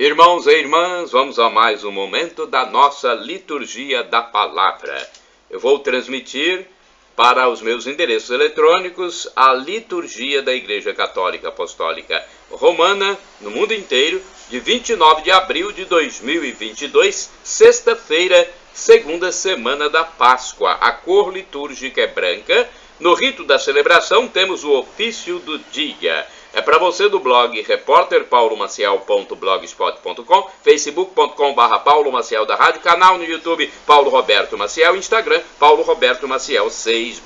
Irmãos e irmãs, vamos a mais um momento da nossa liturgia da palavra. Eu vou transmitir para os meus endereços eletrônicos a liturgia da Igreja Católica Apostólica Romana no mundo inteiro, de 29 de abril de 2022, sexta-feira, segunda semana da Páscoa. A cor litúrgica é branca. No rito da celebração temos o ofício do dia. É para você do blog repórterpaulomaciel.blogspot.com, facebook.com/Paulo Maciel da Rádio, canal no YouTube Paulo Roberto Maciel, Instagram Paulo Roberto Maciel 6/.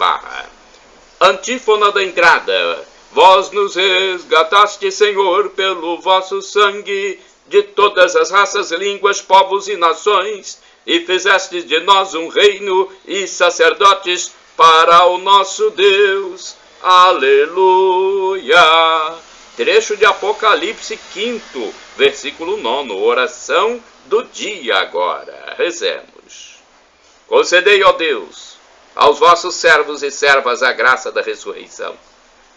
Antífona da entrada. Vós nos resgataste, Senhor, pelo vosso sangue, de todas as raças, línguas, povos e nações, e fizestes de nós um reino e sacerdotes para o nosso Deus. Aleluia! Trecho de Apocalipse 5, versículo 9, oração do dia agora. Rezemos. Concedei, ó Deus, aos vossos servos e servas a graça da ressurreição,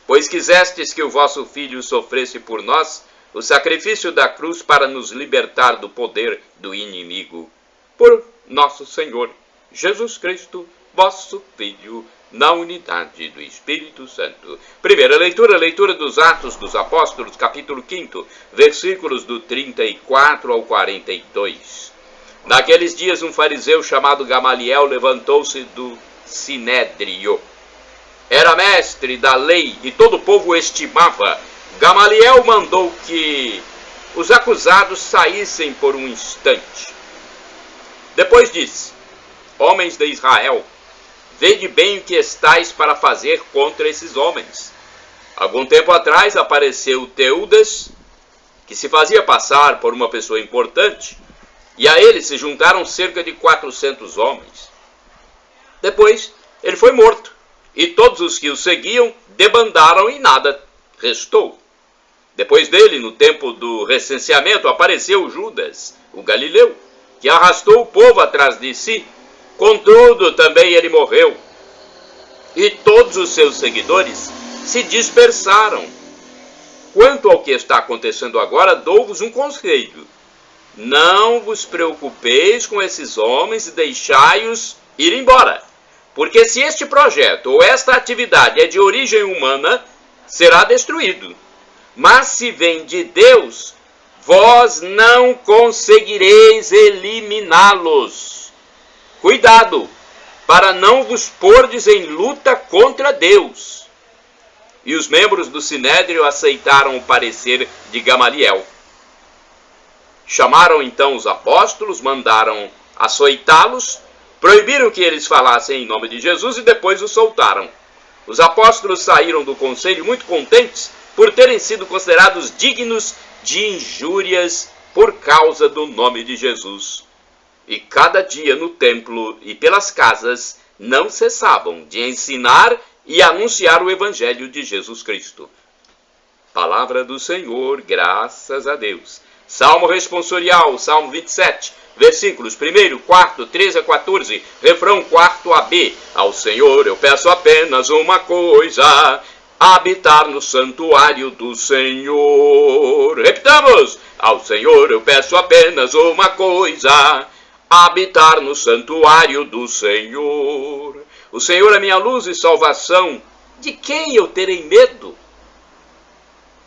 pois quisestes que o vosso Filho sofresse por nós o sacrifício da cruz para nos libertar do poder do inimigo. Por nosso Senhor Jesus Cristo, vosso Filho, na unidade do Espírito Santo. Primeira leitura, leitura dos Atos dos Apóstolos, capítulo 5, versículos do 34 ao 42. Naqueles dias um fariseu chamado Gamaliel levantou-se do sinédrio. Era mestre da lei e todo o povo o estimava. Gamaliel mandou que os acusados saíssem por um instante. Depois disse: homens de Israel, vede bem o que estáis para fazer contra esses homens. Algum tempo atrás apareceu Teudas, que se fazia passar por uma pessoa importante, e a ele se juntaram cerca de 400 homens. Depois ele foi morto, e todos os que o seguiam debandaram e nada restou. Depois dele, no tempo do recenseamento, apareceu Judas, o galileu, que arrastou o povo atrás de si. Contudo, também ele morreu, e todos os seus seguidores se dispersaram. Quanto ao que está acontecendo agora, dou-vos um conselho. Não vos preocupeis com esses homens e deixai-os ir embora, porque se este projeto ou esta atividade é de origem humana, será destruído. Mas se vem de Deus, vós não conseguireis eliminá-los. Cuidado, para não vos pordes em luta contra Deus. E os membros do Sinédrio aceitaram o parecer de Gamaliel. Chamaram então os apóstolos, mandaram açoitá-los, proibiram que eles falassem em nome de Jesus e depois os soltaram. Os apóstolos saíram do conselho muito contentes por terem sido considerados dignos de injúrias por causa do nome de Jesus. E cada dia no templo e pelas casas não cessavam de ensinar e anunciar o Evangelho de Jesus Cristo. Palavra do Senhor, graças a Deus. Salmo responsorial, Salmo 27, versículos 1, 4, 13 a 14, refrão 4 a B. Ao Senhor eu peço apenas uma coisa, habitar no santuário do Senhor. Repitamos! Ao Senhor eu peço apenas uma coisa, habitar no santuário do Senhor. O Senhor é minha luz e salvação. De quem eu terei medo?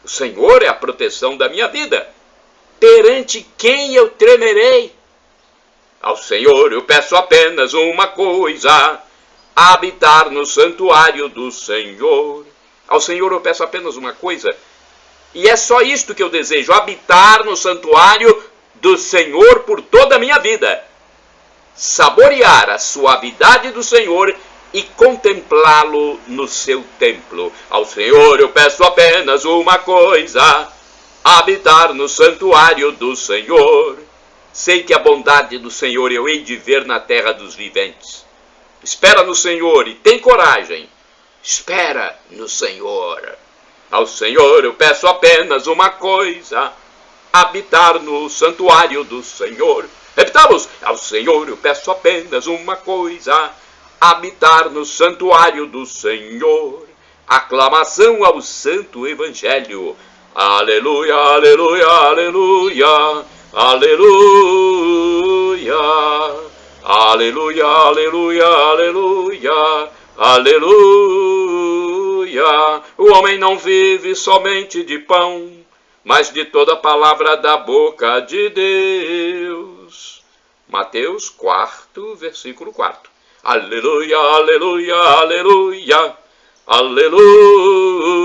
O Senhor é a proteção da minha vida. Perante quem eu tremerei? Ao Senhor eu peço apenas uma coisa, habitar no santuário do Senhor. Ao Senhor eu peço apenas uma coisa, e é só isto que eu desejo: habitar no santuário do Senhor por toda a minha vida. Saborear a suavidade do Senhor e contemplá-lo no seu templo. Ao Senhor eu peço apenas uma coisa, habitar no santuário do Senhor. Sei que a bondade do Senhor eu hei de ver na terra dos viventes. Espera no Senhor e tem coragem. Espera no Senhor. Ao Senhor eu peço apenas uma coisa, habitar no santuário do Senhor. Repitamos: ao Senhor eu peço apenas uma coisa, habitar no santuário do Senhor. Aclamação ao Santo Evangelho. Aleluia, aleluia, aleluia. aleluia, aleluia, aleluia, aleluia, aleluia. O homem não vive somente de pão, mas de toda palavra da boca de Deus. Mateus 4, versículo 4. Aleluia, aleluia, aleluia, aleluia,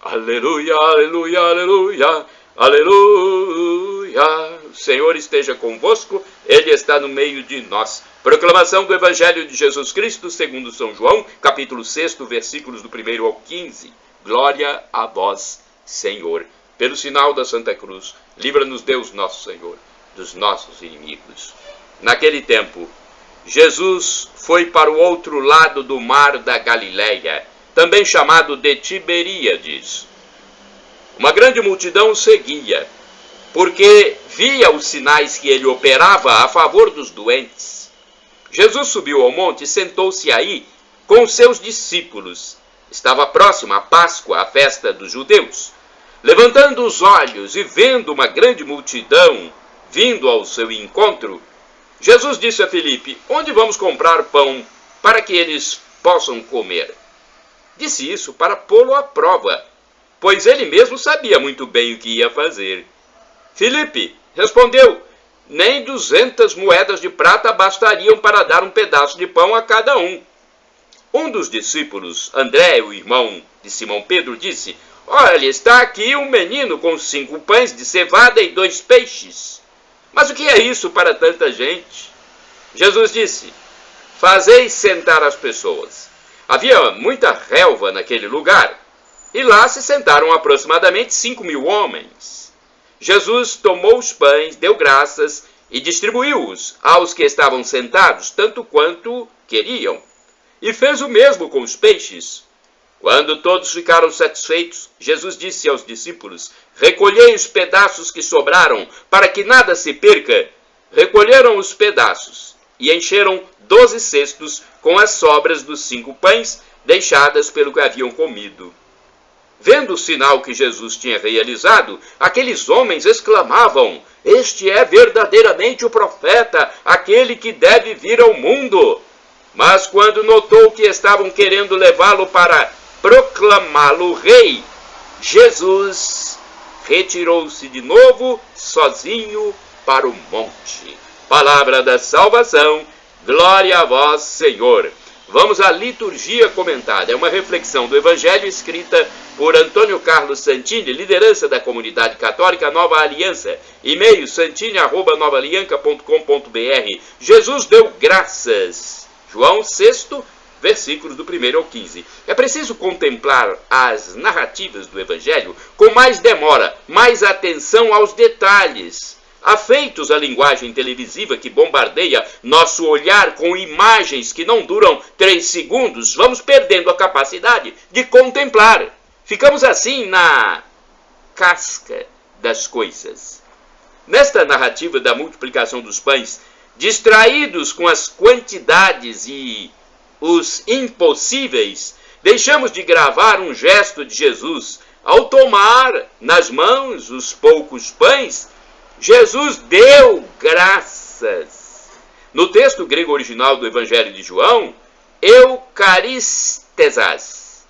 aleluia, aleluia, aleluia, aleluia. O Senhor esteja convosco, Ele está no meio de nós. Proclamação do Evangelho de Jesus Cristo, segundo São João, capítulo 6, versículos do 1 ao 15. Glória a vós, Senhor. Pelo sinal da Santa Cruz, livra-nos Deus nosso Senhor dos nossos inimigos. Naquele tempo, Jesus foi para o outro lado do mar da Galileia, também chamado de Tiberíades. Uma grande multidão o seguia, porque via os sinais que ele operava a favor dos doentes. Jesus subiu ao monte e sentou-se aí com os seus discípulos. Estava próxima a Páscoa, a festa dos judeus. Levantando os olhos e vendo uma grande multidão vindo ao seu encontro, Jesus disse a Filipe: onde vamos comprar pão para que eles possam comer? Disse isso para pô-lo à prova, pois ele mesmo sabia muito bem o que ia fazer. Filipe respondeu: nem 200 moedas de prata bastariam para dar um pedaço de pão a cada um. Um dos discípulos, André, o irmão de Simão Pedro, disse: olha, está aqui um menino com 5 pães de cevada e 2 peixes. Mas o que é isso para tanta gente? Jesus disse: fazeis sentar as pessoas. Havia muita relva naquele lugar, e lá se sentaram aproximadamente 5.000 homens. Jesus tomou os pães, deu graças e distribuiu-os aos que estavam sentados, tanto quanto queriam. E fez o mesmo com os peixes. Quando todos ficaram satisfeitos, Jesus disse aos discípulos: recolhei os pedaços que sobraram, para que nada se perca. Recolheram os pedaços e encheram 12 cestos com as sobras dos 5 pães deixadas pelo que haviam comido. Vendo o sinal que Jesus tinha realizado, aqueles homens exclamavam: este é verdadeiramente o profeta, aquele que deve vir ao mundo. Mas quando notou que estavam querendo levá-lo para proclamá-lo rei, Jesus retirou-se de novo, sozinho, para o monte. Palavra da salvação, glória a vós, Senhor. Vamos à liturgia comentada. É uma reflexão do Evangelho escrita por Antônio Carlos Santini, liderança da comunidade católica Nova Aliança. E-mail santini@novaalianca.com.br. Jesus deu graças. João 6, versículos do 1 ao 15. É preciso contemplar as narrativas do Evangelho com mais demora, mais atenção aos detalhes. Afeitos à linguagem televisiva que bombardeia nosso olhar com imagens que não duram 3 segundos, vamos perdendo a capacidade de contemplar. Ficamos assim na casca das coisas. Nesta narrativa da multiplicação dos pães, distraídos com as quantidades e os impossíveis, deixamos de gravar um gesto de Jesus. Ao tomar nas mãos os poucos pães, Jesus deu graças. No texto grego original do Evangelho de João, eucaristesas.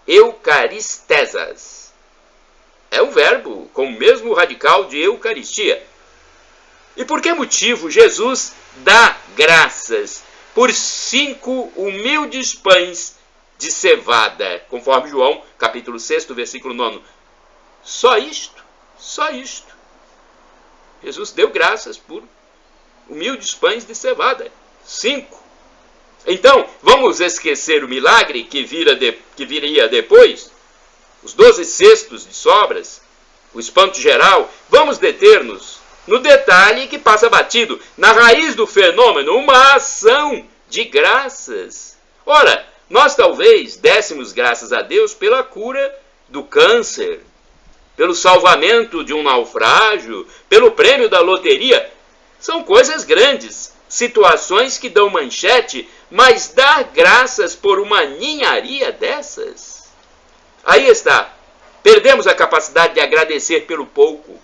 Eucaristesas. É um verbo com o mesmo radical de eucaristia. E por que motivo Jesus dá graças por 5 humildes pães de cevada, conforme João, capítulo 6, versículo 9. Só isto, só isto. Jesus deu graças por humildes pães de cevada, 5. Então, vamos esquecer o milagre que viria depois, os 12 cestos de sobras, o espanto geral. Vamos deter-nos no detalhe que passa batido, na raiz do fenômeno, uma ação de graças. Ora, nós talvez dessemos graças a Deus pela cura do câncer, pelo salvamento de um naufrágio, pelo prêmio da loteria. São coisas grandes, situações que dão manchete, mas dar graças por uma ninharia dessas? Aí está. Perdemos a capacidade de agradecer pelo pouco.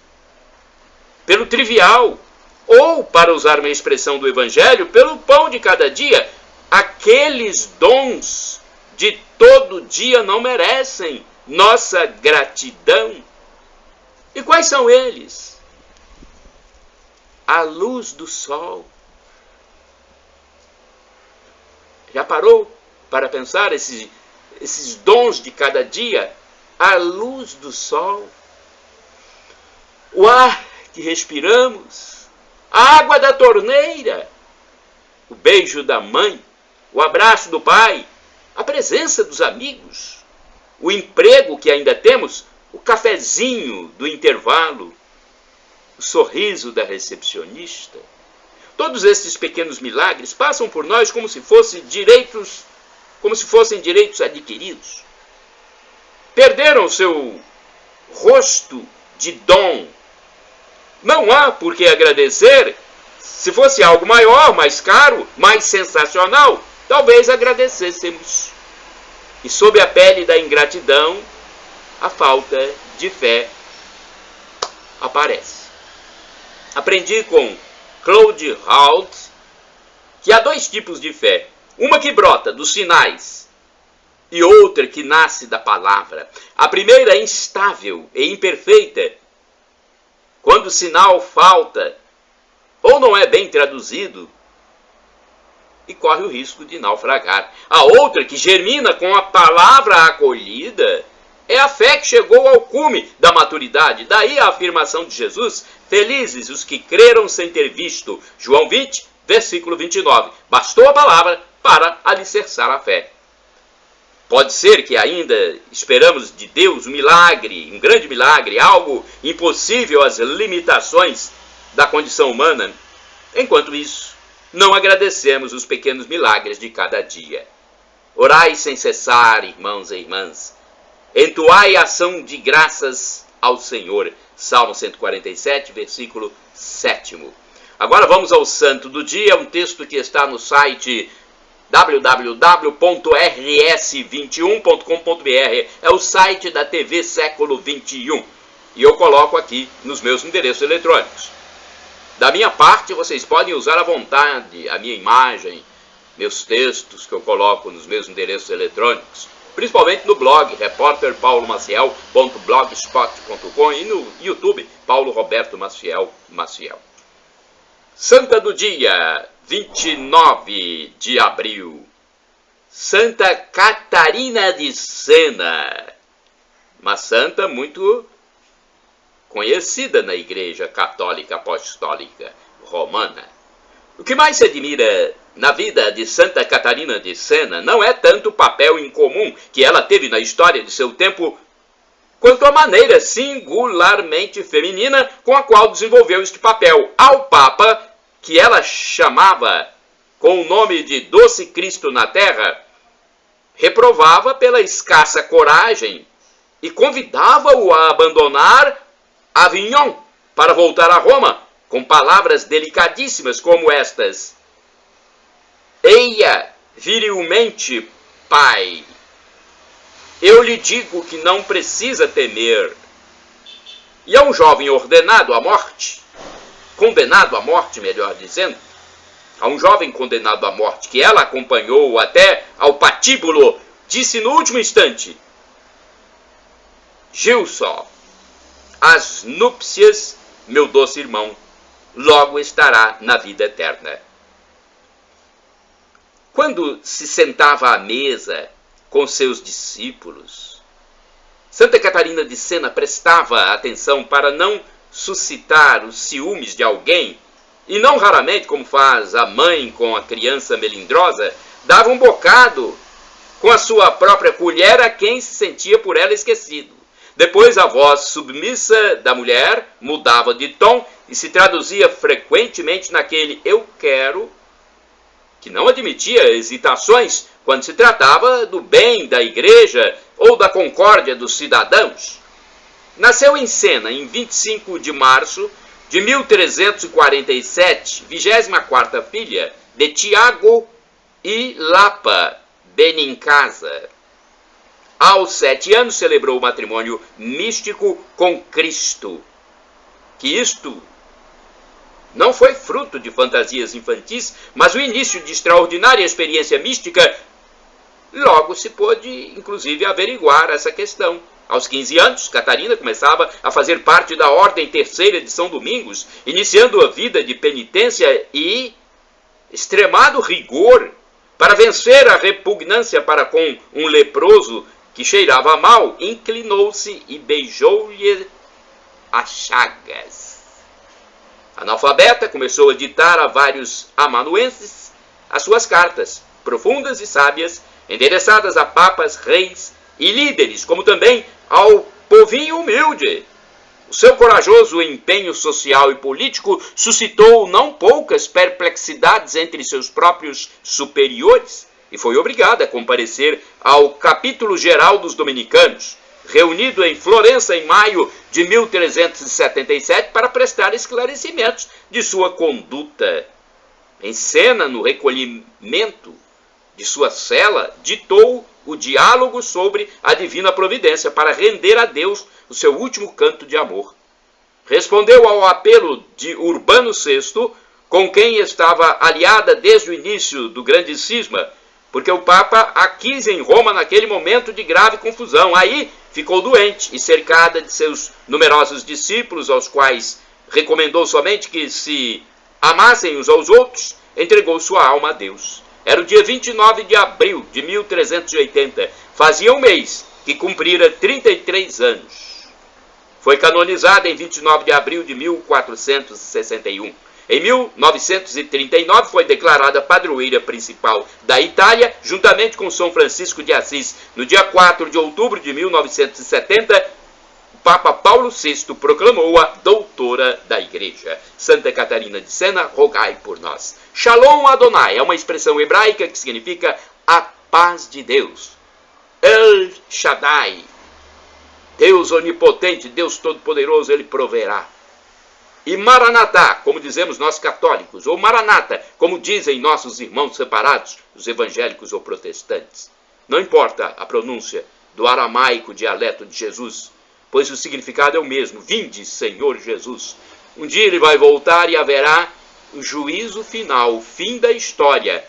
pelo trivial, ou, para usar uma expressão do Evangelho, pelo pão de cada dia. Aqueles dons de todo dia não merecem nossa gratidão. E quais são eles? A luz do sol. Já parou para pensar esses dons de cada dia? A luz do sol, o ar que respiramos, a água da torneira, o beijo da mãe, o abraço do pai, a presença dos amigos, o emprego que ainda temos, o cafezinho do intervalo, o sorriso da recepcionista. Todos esses pequenos milagres passam por nós como se fossem direitos adquiridos. Perderam seu rosto de dom. Não há por que agradecer. Se fosse algo maior, mais caro, mais sensacional, talvez agradecêssemos. E sob a pele da ingratidão, a falta de fé aparece. Aprendi com Claude Hall que há dois tipos de fé. Uma que brota dos sinais e outra que nasce da palavra. A primeira é instável e imperfeita. Quando o sinal falta ou não é bem traduzido, e corre o risco de naufragar. A outra, que germina com a palavra acolhida, é a fé que chegou ao cume da maturidade. Daí a afirmação de Jesus: felizes os que creram sem ter visto. João 20, versículo 29. Bastou a palavra para alicerçar a fé. Pode ser que ainda esperamos de Deus um milagre, um grande milagre, algo impossível às limitações da condição humana. Enquanto isso, não agradecemos os pequenos milagres de cada dia. Orai sem cessar, irmãos e irmãs. Entoai ação de graças ao Senhor. Salmo 147, versículo 7. Agora vamos ao santo do dia, um texto que está no site www.rs21.com.br. É o site da TV Século 21. E eu coloco aqui nos meus endereços eletrônicos. Da minha parte, vocês podem usar à vontade a minha imagem, meus textos que eu coloco nos meus endereços eletrônicos, principalmente no blog repórterpaulomaciel.blogspot.com e no YouTube Paulo Roberto Maciel. Santa do dia, 29 de abril. Santa Catarina de Sena, uma santa muito conhecida na Igreja Católica Apostólica Romana. O que mais se admira na vida de Santa Catarina de Sena não é tanto o papel incomum que ela teve na história de seu tempo, quanto a maneira singularmente feminina com a qual desenvolveu este papel. Ao Papa, que ela chamava com o nome de Doce Cristo na Terra, reprovava pela escassa coragem e convidava-o a abandonar Avignon para voltar a Roma, com palavras delicadíssimas como estas: eia, virilmente, pai, eu lhe digo que não precisa temer. E a um jovem ordenado à morte, condenado à morte, melhor dizendo, a um jovem condenado à morte, que ela acompanhou até ao patíbulo, disse no último instante: Gilson, as núpcias, meu doce irmão, logo estará na vida eterna. Quando se sentava à mesa com seus discípulos, Santa Catarina de Sena prestava atenção para não suscitar os ciúmes de alguém, e não raramente, como faz a mãe com a criança melindrosa, dava um bocado com a sua própria colher a quem se sentia por ela esquecido. Depois a voz submissa da mulher mudava de tom e se traduzia frequentemente naquele eu quero, que não admitia hesitações quando se tratava do bem da igreja ou da concórdia dos cidadãos. Nasceu em Sena em 25 de março de 1347, 24ª filha de Tiago e Lapa Benincasa. Aos 7 anos celebrou o matrimônio místico com Cristo. Que isto não foi fruto de fantasias infantis, mas o início de extraordinária experiência mística. Logo se pôde, inclusive, averiguar essa questão. Aos 15 anos, Catarina começava a fazer parte da Ordem Terceira de São Domingos, iniciando a vida de penitência e extremado rigor para vencer a repugnância para com um leproso que cheirava mal. Inclinou-se e beijou-lhe as chagas. Analfabeta, começou a ditar a vários amanuenses as suas cartas, profundas e sábias, endereçadas a papas, reis e líderes, como também ao povinho humilde. O seu corajoso empenho social e político suscitou não poucas perplexidades entre seus próprios superiores e foi obrigada a comparecer ao capítulo geral dos dominicanos, reunido em Florença em maio de 1377, para prestar esclarecimentos de sua conduta. Em cena, no recolhimento de sua cela, ditou o diálogo sobre a divina providência para render a Deus o seu último canto de amor. Respondeu ao apelo de Urbano VI, com quem estava aliada desde o início do grande cisma, porque o Papa a quis em Roma naquele momento de grave confusão. Aí ficou doente e cercada de seus numerosos discípulos, aos quais recomendou somente que se amassem uns aos outros, entregou sua alma a Deus. Era o dia 29 de abril de 1380. Fazia um mês que cumprira 33 anos. Foi canonizada em 29 de abril de 1461. Em 1939 foi declarada padroeira principal da Itália, juntamente com São Francisco de Assis. No dia 4 de outubro de 1970, o Papa Paulo VI proclamou-a doutora da Igreja. Santa Catarina de Sena, rogai por nós. Shalom Adonai é uma expressão hebraica que significa a paz de Deus. El Shaddai, Deus onipotente, Deus todo-poderoso, Ele proverá. E Maranatá, como dizemos nós católicos, ou Maranata, como dizem nossos irmãos separados, os evangélicos ou protestantes. Não importa a pronúncia do aramaico dialeto de Jesus, pois o significado é o mesmo. Vinde, Senhor Jesus. Um dia Ele vai voltar e haverá o juízo final, o fim da história,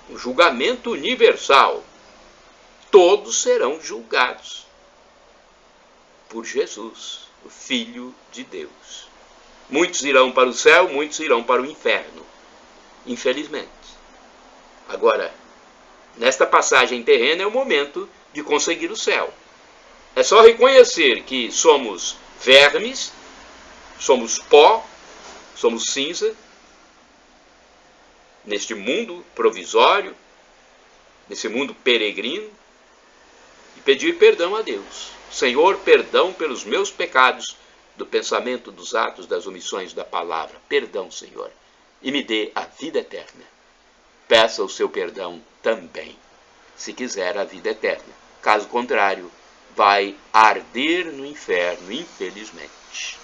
o julgamento universal. Todos serão julgados por Jesus, o Filho de Deus. Muitos irão para o céu, muitos irão para o inferno, infelizmente. Agora, nesta passagem terrena é o momento de conseguir o céu. É só reconhecer que somos vermes, somos pó, somos cinza, neste mundo provisório, nesse mundo peregrino, e pedir perdão a Deus. Senhor, perdão pelos meus pecados, do pensamento, dos atos, das omissões da palavra. Perdão, Senhor, e me dê a vida eterna. Peça o seu perdão também, se quiser a vida eterna. Caso contrário, vai arder no inferno, infelizmente.